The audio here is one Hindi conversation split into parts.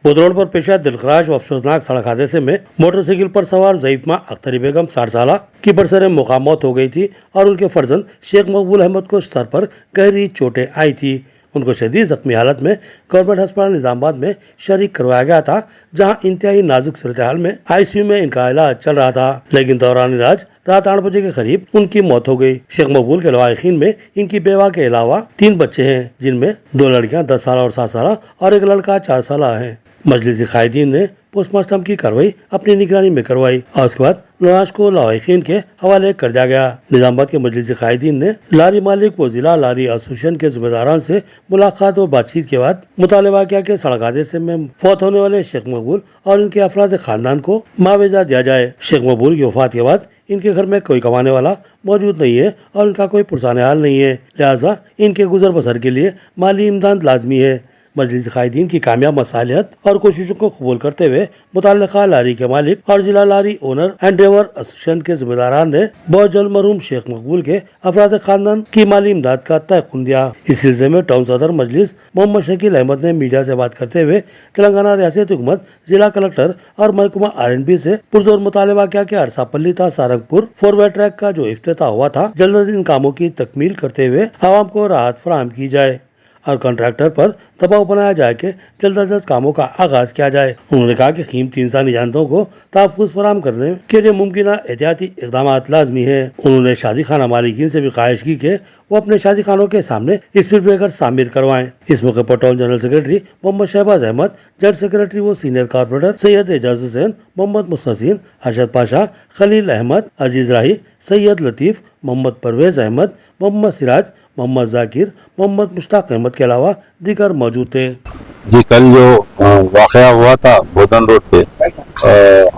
बुधरोड पर पेश आए दिलखराश व अफसोसनाक सड़क हादसे में मोटरसाइकिल पर सवार ज़ईफ़ मां अख्तरी बेगम 60 साल की बरसर मुकाम मौत हो गई थी और उनके फर्जंद शेख मकबूल अहमद को सर पर गहरी चोटें आई थी। उनको शदीद जख्मी हालत में गवर्नमेंट अस्पताल निजामाबाद में शरीक करवाया गया था, जहां इंतहाई नाजुक सूरत हाल में आईसीयू में इनका इलाज चल रहा था, लेकिन दौरान इलाज रात 8 बजे के करीब उनकी मौत हो गई। शेख मकबूल के लवाहिकीन में इनकी बेवा के अलावा 3 बच्चे हैं, जिनमें 2 लड़कियां 10 साल और 7 साल और एक लड़का 4 साल है। मजलिस कायदीन ने पोस्टमार्टम की कार्रवाई अपनी निगरानी में करवाई और उसके बाद लाश को लवाहिकीन के हवाले कर दिया गया। निजामाबाद के मजलिस कायदीन ने लारी मालिक व जिला लारी एसोसिएशन के जिम्मेदारान से मुलाकात और बातचीत के बाद मुतालबा किया कि सड़क हादसे में फौत होने वाले शेख मकबूल और इनके अफराद खानदान को मुआवजा दिया जाए। शेख मकबूल की वफात के बाद इनके घर में कोई कमाने वाला मौजूद नहीं है और इनका कोई पुरसाने हाल नहीं है, लिहाजा इनके गुजर बसर के लिए माली इमदाद लाजमी है। मजलिस कायदीन की कामयाब मसालियत और कोशिशों को कबूल करते हुए मुतल्लिका लारी के मालिक और जिला लारी ओनर एंड ड्राइवर एसोसिएशन के जिम्मेदारान ने बहुत जल्द मरहूम शेख मकबूल के अफराद खानदान की माली इमदाद का तयक़ुन दिया। इस सिलसिले में टाउन सदर मजलिस मोहम्मद शकील अहमद ने मीडिया से बात करते हुए तेलंगाना रियासत हुकूमत, जिला कलेक्टर और महकमा RNB से पुरजोर मुतालबा किया कि अरसापल्ली था सारंगपुर 4-वे ट्रैक का जो इफ्तिताह हुआ था, जल्द इन कामों की तकमील करते हुए आवाम को राहत फराहम की जाए और कॉन्ट्रैक्टर पर दबाव बनाया जाए कि जल्द अज जल्द कामों का आगाज किया जाए। उन्होंने कहा कि कीमती इंसानी जानों को तहफ़्फ़ुज़ फराहम करने के लिए मुमकिन एहतियाती इक़दाम लाजमी है। उन्होंने शादी खाना मालिकीन से भी ख्वाहिश की कि वो अपने शादी खानों के सामने स्पीड ब्रेकर शामिल करवाएं। इस मौके पर town general secretary Mohammed Shahbaz Ahmed, joint secretary व सीनियर कॉर्पोरेटर सैयद एजाज हुसैन, मोहम्मद मुस्तसीन, अरशद पाशा, खलील अहमद, अजीज राही, सैयद लतीफ़, मोहम्मद परवेज अहमद, मोहम्मद सिराज, मोहम्मद जाकिर, मोहम्मद मुश्ताक अहमद के अलावा दीगर मौजूद थे। जी, कल जो वाक़या हुआ था बोधन रोड पे,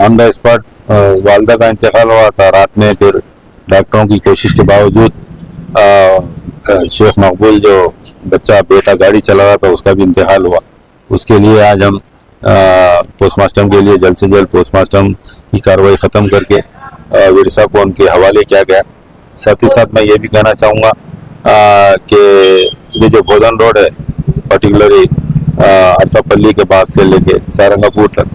ऑन द स्पॉट वालदा का इंतकाल हुआ था रात में। फिर डॉक्टरों की कोशिश के बावजूद शेख मकबूल जो बच्चा बेटा गाड़ी चला रहा था उसका भी इंतकाल हुआ। उसके लिए आज हम पोस्टमार्टम के लिए जल्द से जल्द पोस्टमार्टम की कार्रवाई ख़त्म करके विरसा को उनके हवाले किया गया। साथ ही साथ मैं ये भी कहना चाहूँगा कि ये जो बोधन रोड है, पर्टिकुलरली अरसापल्ली के बाद से लेके सारंगपुर तक,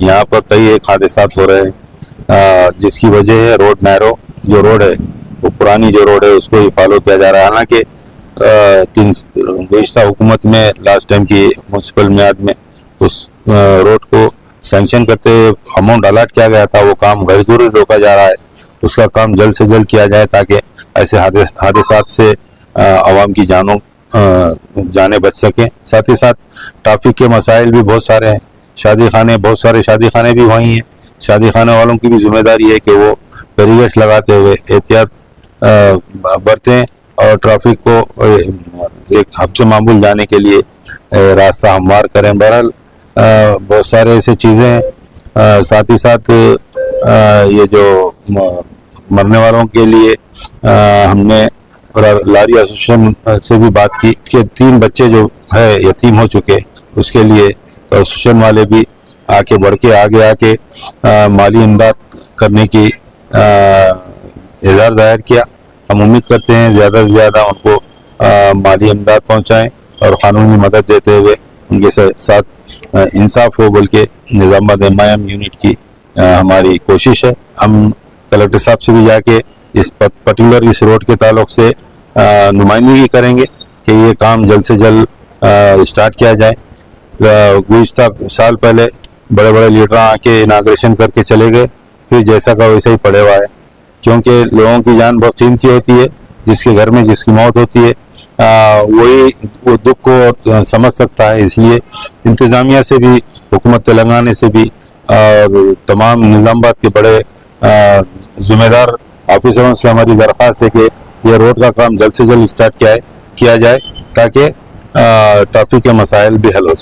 यहाँ पर कई एक हादसा हो रहे हैं, जिसकी वजह है रोड नैरो जो रोड है, वो पुरानी जो रोड है उसको ही फॉलो किया जा रहा है। हालांकि गुज़िश्ता हुकूमत में लास्ट टाइम की म्यूनसिपल मियाद में उस रोड को सैंक्शन करते हुए अमाउंट अलॉट किया गया था, वो काम गैर रोका जा रहा है। उसका काम जल्द से जल्द किया जाए ताकि ऐसे हादसात से आवाम की जानें बच सकें। साथ ही साथ ट्रैफिक के मसाइल भी बहुत सारे हैं, बहुत सारे शादी खाने भी वहीं हैं। शादी खाने वालों की भी जिम्मेदारी है कि वो बैरिकेड्स लगाते हुए एहतियात बरतें और ट्रैफिक को एक हद से मामूल जाने के लिए रास्ता हमवार करें। बहरहाल बहुत सारे ऐसे चीज़ें हैं। साथ ही साथ ये जो मरने वालों के लिए हमने लारी एसोसिएशन से भी बात की कि 3 बच्चे जो है यतीम हो चुके, उसके लिए तो एसोसिएशन वाले भी आके बढ़ के आगे आके माली इमदाद करने की इज़हार ज़ाहिर किया। हम उम्मीद करते हैं ज़्यादा से ज़्यादा उनको माली इमदाद पहुँचाएँ और क़ानूनी मदद देते हुए उनके साथ इंसाफ हो, बल्कि निज़ामाबाद MIM यूनिट की हमारी कोशिश है। हम कलेक्टर साहब से भी जाके इस पर्टिकुलर इस रोड के ताल्लुक से नुमाइंदगी करेंगे कि ये काम जल्द से जल्द स्टार्ट किया जाए। गुज़िश्ता साल पहले बड़े बड़े लीडर आके इनाग्रेशन करके चले गए, फिर जैसा का वैसा ही पड़े हुआ है, क्योंकि लोगों की जान बहुत कीमती होती है। जिसके घर में जिसकी मौत होती है वही वो दुख को समझ सकता है। इसलिए इंतज़ामिया से भी, हुकूमत तेलंगाना से भी और तमाम निज़ामाबाद के बड़े जिम्मेदार ऑफिसरों से हमारी दरख्वास्त है कि यह रोड का काम जल्द से जल्द स्टार्ट किया जाए ताकि ट्रैफिक के मसाइल भी हल हो सके।